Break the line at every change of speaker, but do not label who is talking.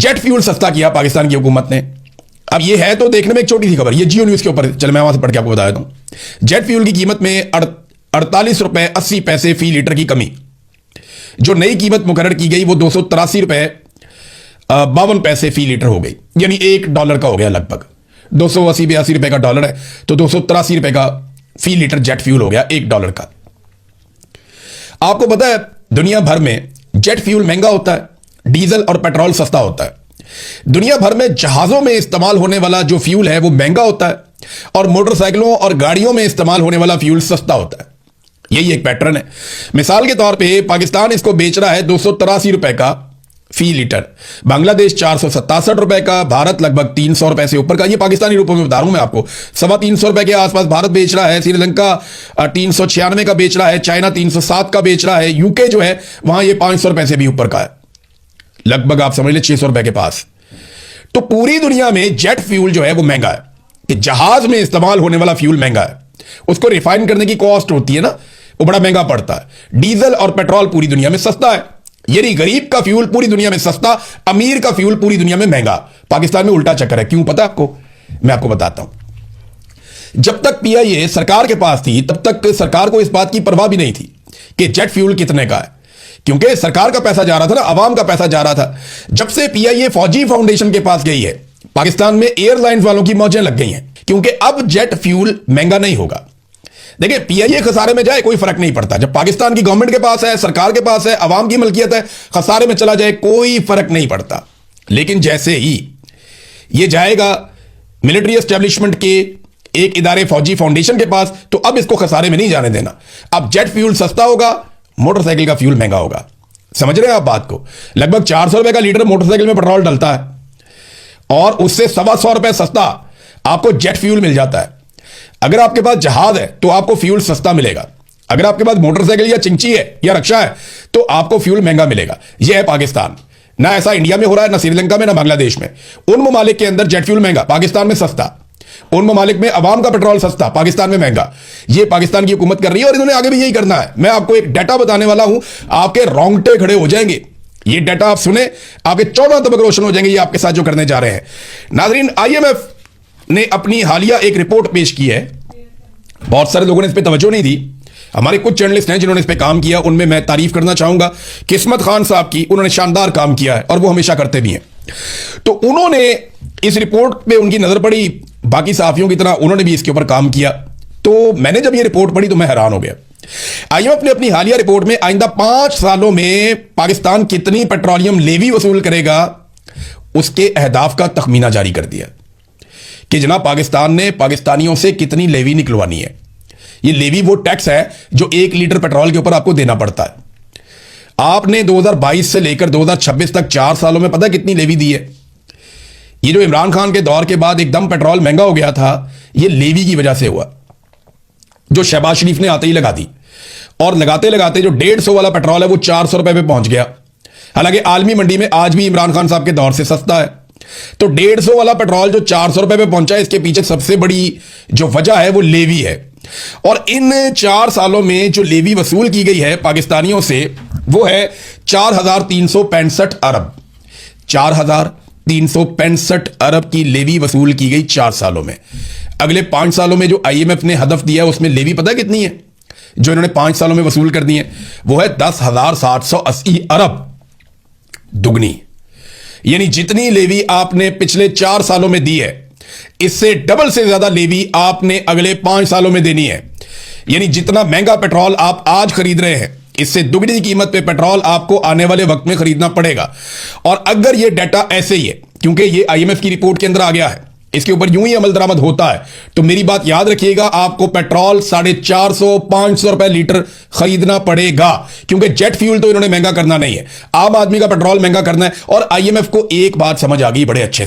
Jet fuel सस्ता किया पाकिस्तान की हुकूमत ने। अब ये है तो देखने में एक छोटी सी खबर, ये जियो न्यूज के ऊपर, चल मैं वहां से पढ़ के आपको बता देता हूं। जेट फ्यूल की कीमत में 48 रुपए 80 पैसे फी लीटर की कमी। जो नई कीमत मुकर्रर की गई वो 283 रुपए 52 पैसे फी लीटर हो गई, यानी $1 का हो गया लगभग। 280-82 रुपए का डॉलर है तो 283 रुपए का फी लीटर जेट फ्यूल हो गया $1 का। आपको पता है दुनिया भर में जेट फ्यूल महंगा होता है, डीजल और पेट्रोल सस्ता होता है। दुनिया भर में जहाजों में इस्तेमाल होने वाला जो फ्यूल है वो महंगा होता है और मोटरसाइकिलों और गाड़ियों में इस्तेमाल होने वाला फ्यूल सस्ता होता है। यही एक पैटर्न है। मिसाल के तौर पे पाकिस्तान इसको बेच रहा है 283 रुपए का फी लीटर, बांग्लादेश 467 रुपए का, भारत लगभग 300 रुपए से ऊपर का। ये पाकिस्तानी रुपयों में बता रहा हूं मैं आपको, 325 रुपए के आसपास भारत बेच रहा है, श्रीलंका 396 का बेच रहा है, चाइना 307 का बेच रहा है, यूके जो है वहां ये 500 रुपए से भी ऊपर का है, लगभग आप समझ ले 600 रुपए के पास। तो पूरी दुनिया में जेट फ्यूल जो है वो महंगा है, कि जहाज में इस्तेमाल होने वाला फ्यूल महंगा है, उसको रिफाइन करने की कॉस्ट होती है ना, वो बड़ा महंगा पड़ता है। डीजल और पेट्रोल पूरी दुनिया में सस्ता है, यानी गरीब का फ्यूल पूरी दुनिया में सस्ता, अमीर का फ्यूल पूरी दुनिया में महंगा। पाकिस्तान में उल्टा चक्कर है, क्यों पता है आपको? मैं आपको बताता हूं। जब तक पीआईए सरकार के पास थी तब तक सरकार को इस बात की परवाह भी नहीं थी कि जेट फ्यूल कितने का है, क्योंकि सरकार का पैसा जा रहा था ना, अवाम का पैसा जा रहा था। जब से पीआईए फौजी फाउंडेशन के पास गई है, पाकिस्तान में एयरलाइंस वालों की मौजें लग गई हैं, क्योंकि अब जेट फ्यूल महंगा नहीं होगा। देखिए पीआईए खसारे में जाए कोई फर्क नहीं पड़ता, जब पाकिस्तान की गवर्नमेंट के पास है, सरकार के पास है, अवाम की मलकियत है, खसारे में चला जाए कोई फर्क नहीं पड़ता। लेकिन जैसे ही ये जाएगा मिलिट्री एस्टेब्लिशमेंट के एक इदारे फौजी फाउंडेशन के पास, तो अब इसको खसारे में नहीं जाने देना। अब जेट फ्यूल सस्ता होगा, मोटरसाइकिल का फ्यूल महंगा होगा। समझ रहे हैं आप बात को? लगभग 400 रुपए का लीटर मोटरसाइकिल में पेट्रोल डलता है और उससे 125 रुपए सस्ता आपको जेट फ्यूल मिल जाता है। अगर आपके पास जहाज है तो आपको फ्यूल सस्ता मिलेगा, अगर आपके पास मोटरसाइकिल या चिंची है या रक्षा है तो आपको फ्यूल महंगा मिलेगा। यह है पाकिस्तान। ना ऐसा इंडिया में हो रहा है, ना श्रीलंका में, ना बांग्लादेश में। उन ममालिक के अंदर जेट फ्यूल महंगा, पाकिस्तान में सस्ता। उन ममालिक में अवाम का पेट्रोल सस्ता, पाकिस्तान में महंगा। यह पाकिस्तान की हुकूमत कर रही है और इन्होंने आगे भी यही करना है। मैं आपको एक डाटा बताने वाला हूं, आपके रोंगटे खड़े हो जाएंगे। ये डाटा आप सुने, आपके 14 तबक रोशन हो जाएंगे ये आपके साथ जो करने जा रहे हैं। नाजरीन, आईएमएफ ने अपनी हालिया एक रिपोर्ट पेश की है। बहुत सारे लोगों ने इस पर तवज्जो नहीं दी। हमारे कुछ जर्नलिस्ट हैं जिन्होंने इस पर काम किया, उनमें मैं तारीफ करना चाहूंगा किस्मत खान साहब की। उन्होंने शानदार काम किया है और वो हमेशा करते भी हैं। तो उन्होंने इस रिपोर्ट पे उनकी नजर पड़ी, बाकी सहाफियों की तरह उन्होंने भी इसके ऊपर काम किया। तो मैंने जब ये रिपोर्ट पढ़ी तो मैं हैरान हो गया। आईएमएफ ने अपनी हालिया रिपोर्ट में आइंदा 5 सालों में पाकिस्तान कितनी पेट्रोलियम लेवी वसूल करेगा उसके अहदाफ का तखमीना जारी कर दिया कि जनाब पाकिस्तान ने पाकिस्तानियों से कितनी लेवी निकलवानी है। ये लेवी वो टैक्स है जो 1 लीटर पेट्रोल के ऊपर आपको देना पड़ता है। आपने 2022 से लेकर 2026 तक 4 सालों में पता कितनी लेवी दी है? ये जो इमरान खान के दौर के बाद एकदम पेट्रोल महंगा हो गया था, ये लेवी की वजह से हुआ, जो शहबाज शरीफ ने आते ही लगा दी। और लगाते लगाते जो 150 वाला पेट्रोल है वो 400 रुपए पे पहुंच गया। हालांकि आलमी मंडी में आज भी इमरान खान साहब के दौर से सस्ता है। तो 150 वाला पेट्रोल जो 400 रुपए पे पहुंचा है, इसके पीछे सबसे बड़ी जो वजह है वो लेवी है। और इन 4 सालों में जो लेवी वसूल की गई है पाकिस्तानियों से वो है 4,365 अरब। 4,365 अरब की लेवी वसूल की गई 4 सालों में। अगले 5 सालों में जो आईएमएफ ने हदफ दिया है उसमें लेवी पता कितनी है जो इन्होंने 5 सालों में वसूल कर दी है? वो है 10,780 अरब, दुगनी। यानी जितनी लेवी आपने पिछले 4 सालों में दी है, इससे डबल से ज्यादा लेवी आपने अगले 5 सालों में देनी है। यानी जितना महंगा पेट्रोल आप आज खरीद रहे हैं, इससे दुगनी कीमत पे पेट्रोल आपको आने वाले वक्त में खरीदना पड़ेगा। और अगर ये डाटा ऐसे ही है, क्योंकि ये आईएमएफ की रिपोर्ट के अंदर आ गया है, इसके ऊपर यूं ही अमल दरामद होता है, तो मेरी बात याद रखिएगा, आपको पेट्रोल 450-500 रुपए लीटर खरीदना पड़ेगा। क्योंकि जेट फ्यूल तो इन्होंने महंगा करना नहीं है, आम आदमी का पेट्रोल महंगा करना है। और आईएमएफ को एक बात समझ आ गई बड़े अच्छे से।